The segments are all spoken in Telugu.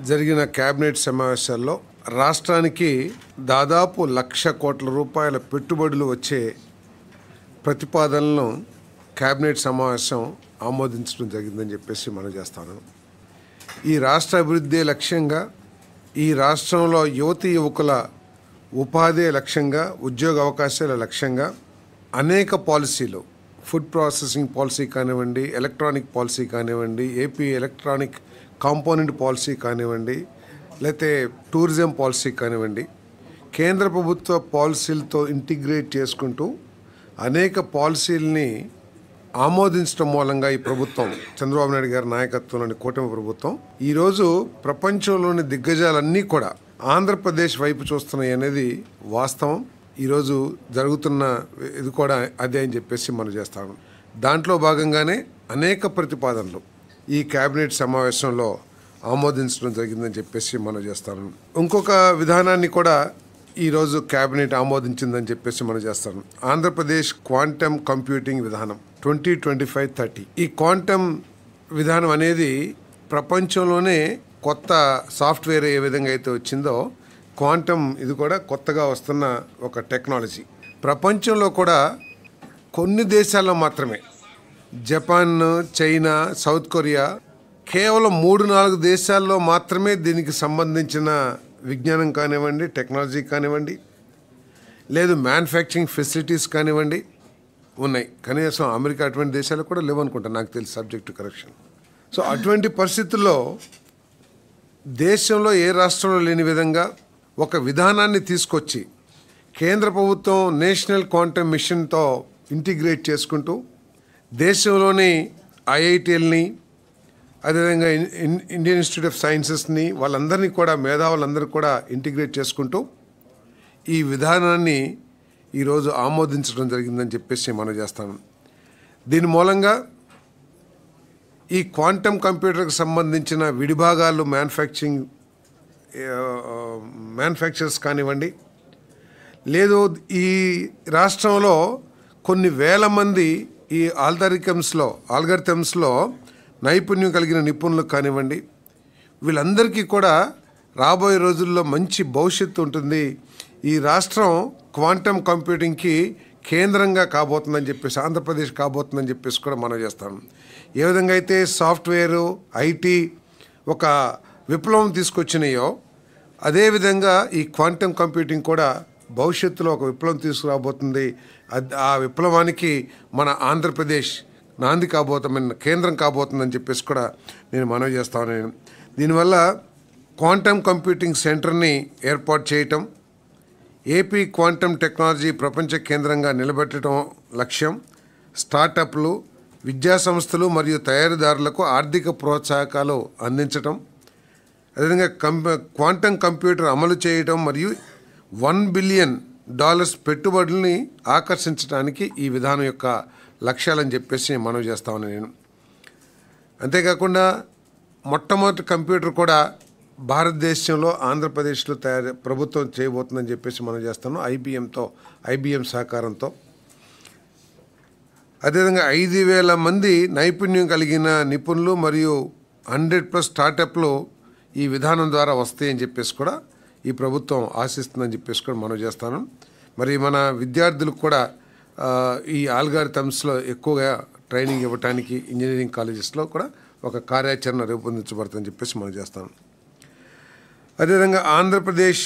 జరిగిన కేబినెట్ సమావేశాల్లో రాష్ట్రానికి దాదాపు 1,00,000 కోట్ల రూపాయల పెట్టుబడులు వచ్చే ప్రతిపాదనలను కేబినెట్ సమావేశం ఆమోదించడం జరిగిందని చెప్పేసి మనం చేస్తాను. ఈ రాష్ట్ర అభివృద్ధి లక్ష్యంగా, ఈ రాష్ట్రంలో యువతీ యువకుల ఉపాధి లక్ష్యంగా, ఉద్యోగ అవకాశాల లక్ష్యంగా అనేక పాలసీలు, ఫుడ్ ప్రాసెసింగ్ పాలసీ కానివ్వండి, ఎలక్ట్రానిక్ పాలసీ కానివ్వండి, ఏపీ ఎలక్ట్రానిక్ కాంపోనెంట్ పాలసీ కానివ్వండి, లేకపోతే టూరిజం పాలసీ కానివ్వండి, కేంద్ర ప్రభుత్వ పాలసీలతో ఇంటిగ్రేట్ చేసుకుంటూ అనేక పాలసీలని ఆమోదించడం మూలంగా ఈ ప్రభుత్వం, చంద్రబాబు నాయుడు గారి నాయకత్వంలోని కూటమి ప్రభుత్వం, ఈరోజు ప్రపంచంలోని దిగ్గజాలన్నీ కూడా ఆంధ్రప్రదేశ్ వైపు చూస్తున్నాయి అనేది వాస్తవం. ఈరోజు జరుగుతున్న ఇది కూడా అదే అని చెప్పేసి మనం చేస్తాము. దాంట్లో భాగంగానే అనేక ప్రతిపాదనలు ఈ కేబినెట్ సమావేశంలో ఆమోదించడం జరిగిందని చెప్పేసి మనం చేస్తాము. ఇంకొక విధానాన్ని కూడా ఈరోజు కేబినెట్ ఆమోదించిందని చెప్పేసి మనం చేస్తాం. ఆంధ్రప్రదేశ్ క్వాంటమ్ కంప్యూటింగ్ విధానం 2025-30. ఈ క్వాంటమ్ విధానం అనేది ప్రపంచంలోనే కొత్త సాఫ్ట్వేర్ ఏ విధంగా అయితే వచ్చిందో, క్వాంటమ్ ఇది కూడా కొత్తగా వస్తున్న ఒక టెక్నాలజీ. ప్రపంచంలో కూడా కొన్ని దేశాల్లో మాత్రమే, జపాన్, చైనా, సౌత్ కొరియా, కేవలం 3-4 దేశాల్లో మాత్రమే దీనికి సంబంధించిన విజ్ఞానం కానివ్వండి, టెక్నాలజీ కానివ్వండి, లేదు మ్యానుఫ్యాక్చరింగ్ ఫెసిలిటీస్ కానివ్వండి ఉన్నాయి. కనీసం అమెరికా అటువంటి దేశాలు కూడా లేవనుకుంటాను, నాకు తెలిసి, సబ్జెక్ట్ టు కరెక్షన్. సో అటువంటి పరిస్థితుల్లో దేశంలో ఏ రాష్ట్రంలో లేని విధంగా ఒక విధానాన్ని తీసుకొచ్చి కేంద్ర ప్రభుత్వం నేషనల్ క్వాంటమ్ మిషన్తో ఇంటిగ్రేట్ చేసుకుంటూ దేశంలోని ఐఐటీఎల్ని, అదేవిధంగా ఇండియన్ ఇన్స్టిట్యూట్ ఆఫ్ సైన్సెస్ని, వాళ్ళందరినీ కూడా, మేధావులందరూ కూడా ఇంటిగ్రేట్ చేసుకుంటూ ఈ విధానాన్ని ఈరోజు ఆమోదించడం జరిగిందని చెప్పేసి మనం చేస్తాను. దీని మూలంగా ఈ క్వాంటమ్ కంప్యూటర్కి సంబంధించిన విడిభాగాలు మ్యానుఫ్యాక్చరర్స్ కానివ్వండి, లేదు ఈ రాష్ట్రంలో కొన్ని వేల మంది ఈ ఆల్గరిథమ్స్లో నైపుణ్యం కలిగిన నిపుణులకు కానివ్వండి, వీళ్ళందరికీ కూడా రాబోయే రోజుల్లో మంచి భవిష్యత్తు ఉంటుంది. ఈ రాష్ట్రం క్వాంటమ్ కంప్యూటింగ్కి కేంద్రంగా కాబోతుందని చెప్పేసి, ఆంధ్రప్రదేశ్ కాబోతుందని చెప్పేసి కూడా మనం చేస్తాం. ఏ విధంగా అయితే సాఫ్ట్వేరు, ఐటీ ఒక విప్లవం తీసుకొచ్చినాయో, అదేవిధంగా ఈ క్వాంటమ్ కంప్యూటింగ్ కూడా భవిష్యత్తులో ఒక విప్లవం తీసుకురాబోతుంది. ఆ విప్లవానికి మన ఆంధ్రప్రదేశ్ నాంది కాబోతున్న కేంద్రం కాబోతుందని చెప్పేసి కూడా నేను మనవి చేస్తాను. దీనివల్ల క్వాంటమ్ కంప్యూటింగ్ సెంటర్ని ఏర్పాటు చేయటం, ఏపీ క్వాంటమ్ టెక్నాలజీ ప్రపంచ కేంద్రంగా నిలబెట్టడం లక్ష్యం. స్టార్టప్లు, విద్యా సంస్థలు మరియు తయారీదారులకు ఆర్థిక ప్రోత్సాహకాలు అందించటం, అదేవిధంగా క్వాంటమ్ కంప్యూటర్ అమలు చేయటం మరియు $1 బిలియన్ పెట్టుబడుల్ని ఆకర్షించడానికి ఈ విధానం యొక్క లక్ష్యాలని చెప్పేసి మనవి చేస్తామని నేను. అంతేకాకుండా మొట్టమొదటి కంప్యూటర్ కూడా భారతదేశంలో, ఆంధ్రప్రదేశ్లో ప్రభుత్వం చేయబోతుందని చెప్పేసి మనం చేస్తాను, ఐబిఎం సహకారంతో. అదేవిధంగా 5,000 మంది నైపుణ్యం కలిగిన నిపుణులు మరియు 100+ స్టార్టప్లు ఈ విధానం ద్వారా వస్తాయని చెప్పేసి కూడా ఈ ప్రభుత్వం ఆశిస్తుందని చెప్పేసి కూడా మనం చేస్తాను. మరి మన విద్యార్థులకు కూడా ఈ ఆల్గారిథమ్స్లో ఎక్కువగా ట్రైనింగ్ ఇవ్వడానికి ఇంజనీరింగ్ కాలేజెస్లో కూడా ఒక కార్యాచరణ రూపొందించబడుతుందని చెప్పేసి మనం చేస్తాం. అదేవిధంగా ఆంధ్రప్రదేశ్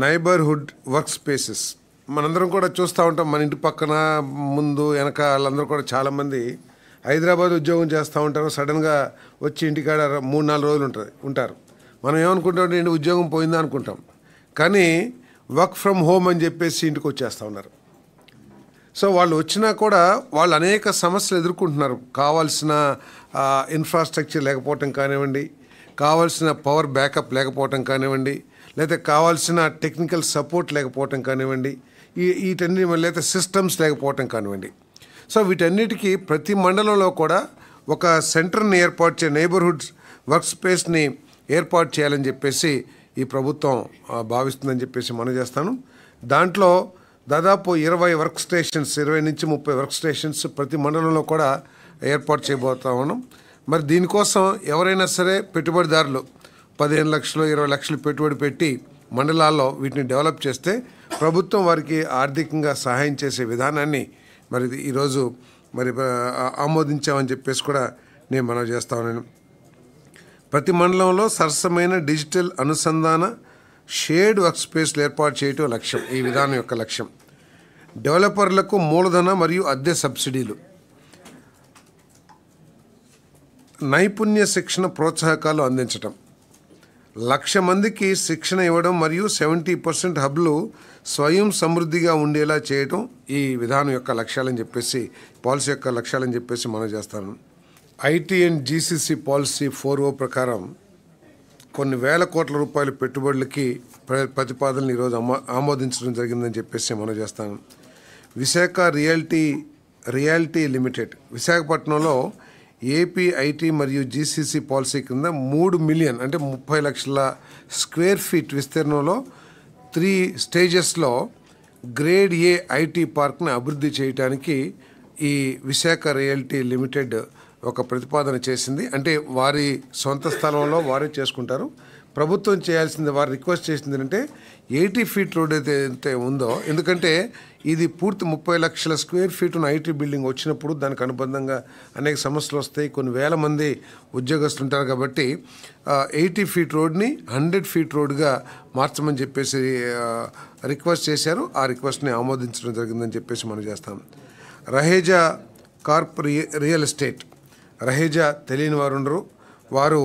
నైబర్హుడ్ వర్క్ స్పేసెస్ మనందరం కూడా చూస్తూ ఉంటాం. మన ఇంటి పక్కన, ముందు, వెనక వాళ్ళందరూ కూడా చాలామంది హైదరాబాద్ ఉద్యోగం చేస్తూ ఉంటారు. సడన్గా వచ్చి ఇంటికాడ 3-4 రోజులు ఉంటారు. మనం ఏమనుకుంటాం, ఏంటి ఉద్యోగం పోయిందా అనుకుంటాం. కానీ వర్క్ ఫ్రమ్ హోమ్ అని చెప్పేసి ఇంటికి వచ్చేస్తూ ఉన్నారు. సో వాళ్ళు వచ్చినా కూడా వాళ్ళు అనేక సమస్యలు ఎదుర్కొంటున్నారు. కావాల్సిన ఇన్ఫ్రాస్ట్రక్చర్ లేకపోవటం కానివ్వండి, కావాల్సిన పవర్ బ్యాకప్ లేకపోవటం కానివ్వండి, లేకపోతే కావాల్సిన టెక్నికల్ సపోర్ట్ లేకపోవటం కానివ్వండి, వీటన్ని లేకపోతే సిస్టమ్స్ లేకపోవటం కానివ్వండి. సో వీటన్నిటికీ ప్రతి మండలంలో కూడా ఒక సెంటర్ని ఏర్పాటు నైబర్హుడ్ వర్క్ స్పేస్ని ఏర్పాటు చేయాలని చెప్పేసి ఈ ప్రభుత్వం భావిస్తుందని చెప్పేసి మనం చేస్తాను. దాంట్లో దాదాపు 20 వర్క్ స్టేషన్స్, 20 నుంచి 30 వర్క్ స్టేషన్స్ ప్రతి మండలంలో కూడా ఏర్పాటు చేయబోతా ఉన్నాం. మరి దీనికోసం ఎవరైనా సరే పెట్టుబడిదారులు 15 లక్షలు 20 లక్షలు పెట్టుబడి పెట్టి మండలాల్లో వీటిని డెవలప్ చేస్తే ప్రభుత్వం వారికి ఆర్థికంగా సహాయం చేసే విధానాన్ని మరి ఈరోజు మరి ఆమోదించామని చెప్పేసి కూడా నేను మనవి చేస్తా ఉన్నాను. ప్రతి మండలంలో సరసమైన డిజిటల్ అనుసంధాన షేర్డ్ వర్క్ స్పేస్లు ఏర్పాటు చేయటం లక్ష్యం. ఈ విధానం యొక్క లక్ష్యం. డెవలపర్లకు మూలధన మరియు అద్దె సబ్సిడీలు, నైపుణ్య శిక్షణ ప్రోత్సాహకాలు అందించటం, 1,00,000 మందికి శిక్షణ ఇవ్వడం మరియు 70% హబ్లు స్వయం సమృద్ధిగా ఉండేలా చేయటం ఈ విధానం యొక్క లక్ష్యాలని చెప్పేసి, పాలసీ యొక్క లక్ష్యాలని చెప్పేసి మనం చేస్తాను. IT and GCC policy 4O ప్రకారం కొన్ని వేల కోట్ల రూపాయల పెట్టుబడులకి ప్రతిపాదనలు ఈరోజు ఆమోదించడం జరిగిందని చెప్పేసి మనం చేస్తాను. విశాఖ రియాలిటీ లిమిటెడ్ విశాఖపట్నంలో ఏపీ ఐటీ మరియు జీసీసీ పాలసీ కింద 3 మిలియన్ అంటే 30 లక్షల స్క్వేర్ ఫీట్ విస్తీర్ణంలో 3 స్టేజెస్లో గ్రేడ్ ఏ ఐటీ పార్క్ని అభివృద్ధి చేయడానికి ఈ విశాఖ రియాలిటీ లిమిటెడ్ ఒక ప్రతిపాదన చేసింది. అంటే వారి సొంత స్థలంలో వారే చేసుకుంటారు. ప్రభుత్వం చేయాల్సింది, వారు రిక్వెస్ట్ చేసింది అంటే 80 ఫీట్ రోడ్ అయితే ఉందో, ఎందుకంటే ఇది పూర్తి 30 లక్షల స్క్వేర్ ఫీట్ ఉన్న ఐటీ బిల్డింగ్ వచ్చినప్పుడు దానికి అనుబంధంగా అనేక సమస్యలు వస్తాయి, కొన్ని వేల మంది ఉద్యోగస్తులు ఉంటారు. కాబట్టి 80 ఫీట్ రోడ్ని 100 ఫీట్ రోడ్గా మార్చమని చెప్పేసి రిక్వెస్ట్ చేశారు. ఆ రిక్వెస్ట్ని ఆమోదించడం జరిగిందని చెప్పేసి మనం చేస్తాం. Raheja Corp real estate, Raheja తెలియని వారు ఉండరు. వారు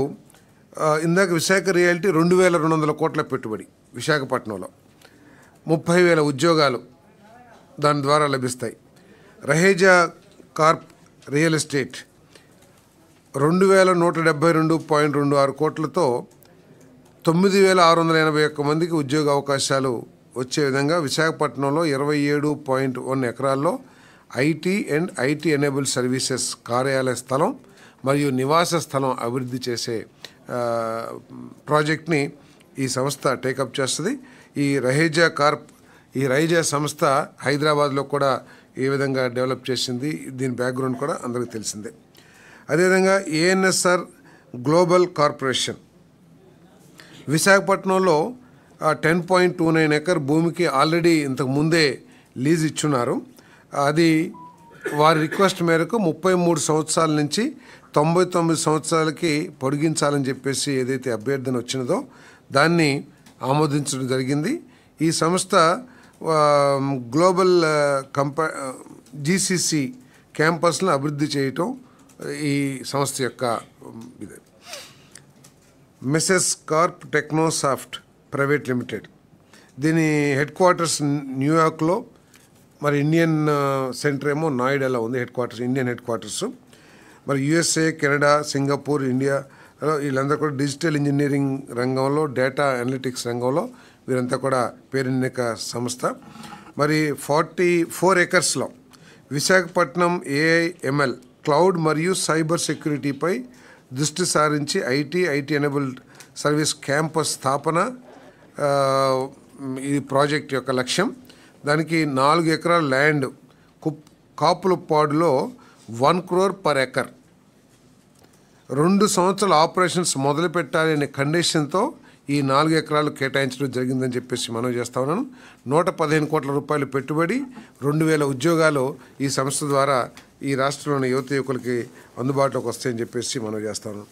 ఇందాక విశాఖ రియాలిటీ 2,200 కోట్ల పెట్టుబడి విశాఖపట్నంలో 30,000 ఉద్యోగాలు దాని ద్వారా లభిస్తాయి. రహేజా కార్ప్ రియల్ ఎస్టేట్ 2,172.26 కోట్లతో 9,681 మందికి ఉద్యోగ అవకాశాలు వచ్చే విధంగా విశాఖపట్నంలో 27.1 ఎకరాల్లో IT and IT enable services కార్యాలయ స్థలం మరియు నివాస స్థలం అభివృద్ధి చేసే ప్రాజెక్ట్ని ఈ సంస్థ టేకప్ చేస్తుంది. ఈ రహేజా సంస్థ హైదరాబాద్లో కూడా ఏ విధంగా డెవలప్ చేసింది, దీని బ్యాక్గ్రౌండ్ కూడా అందరికీ తెలిసిందే. అదేవిధంగా ఏఎన్ఎస్ఆర్ గ్లోబల్ కార్పొరేషన్ విశాఖపట్నంలో 10.29 ఎకర్ భూమికి ఆల్రెడీ ఇంతకు ముందే లీజ్ ఇచ్చున్నారు. అది వారి రిక్వెస్ట్ మేరకు 33 సంవత్సరాల నుంచి 99 సంవత్సరాలకి పొడిగించాలని చెప్పేసి ఏదైతే అభ్యర్థన వచ్చినదో దాన్ని ఆమోదించడం జరిగింది. ఈ సంస్థ గ్లోబల్ జీసీసీ క్యాంపస్లను అభివృద్ధి చేయటం ఈ సంస్థ యొక్క ఇది. మెసెస్ కార్ప్ టెక్నోసాఫ్ట్ ప్రైవేట్ లిమిటెడ్, దీని హెడ్ క్వార్టర్స్ న్యూయార్క్లో, మరి ఇండియన్ సెంటర్ ఏమో నోయిడాలో ఉంది ఇండియన్ హెడ్ క్వార్టర్స్. మరి యుఎస్ఏ, కెనడా, సింగపూర్, ఇండియా వీళ్ళందరూ కూడా డిజిటల్ ఇంజనీరింగ్ రంగంలో, డేటా అనలిటిక్స్ రంగంలో వీరంతా కూడా పేరెన్నిక సంస్థ. మరి 44 ఎకర్స్లో విశాఖపట్నం ఏఐఎంఎల్ క్లౌడ్ మరియు సైబర్ సెక్యూరిటీపై దృష్టి సారించి ఐటీ ఎనేబుల్డ్ సర్వీస్ క్యాంపస్ స్థాపన ఈ ప్రాజెక్ట్ యొక్క లక్ష్యం. దానికి 4 ఎకరాల ల్యాండ్ కాపులపాడులో 1 crore per acre 2 సంవత్సరాల ఆపరేషన్స్ మొదలు పెట్టాలి అనే కండిషన్తో ఈ 4 ఎకరాలు కేటాయించడం జరిగిందని చెప్పేసి మనం చేస్తా ఉన్నాను. 115 కోట్ల రూపాయలు పెట్టుబడి, 2,000 ఉద్యోగాలు ఈ సంస్థ ద్వారా ఈ రాష్ట్రంలోని యువకులకి అందుబాటులోకి వస్తాయని చెప్పేసి మనం చేస్తా ఉన్నాం.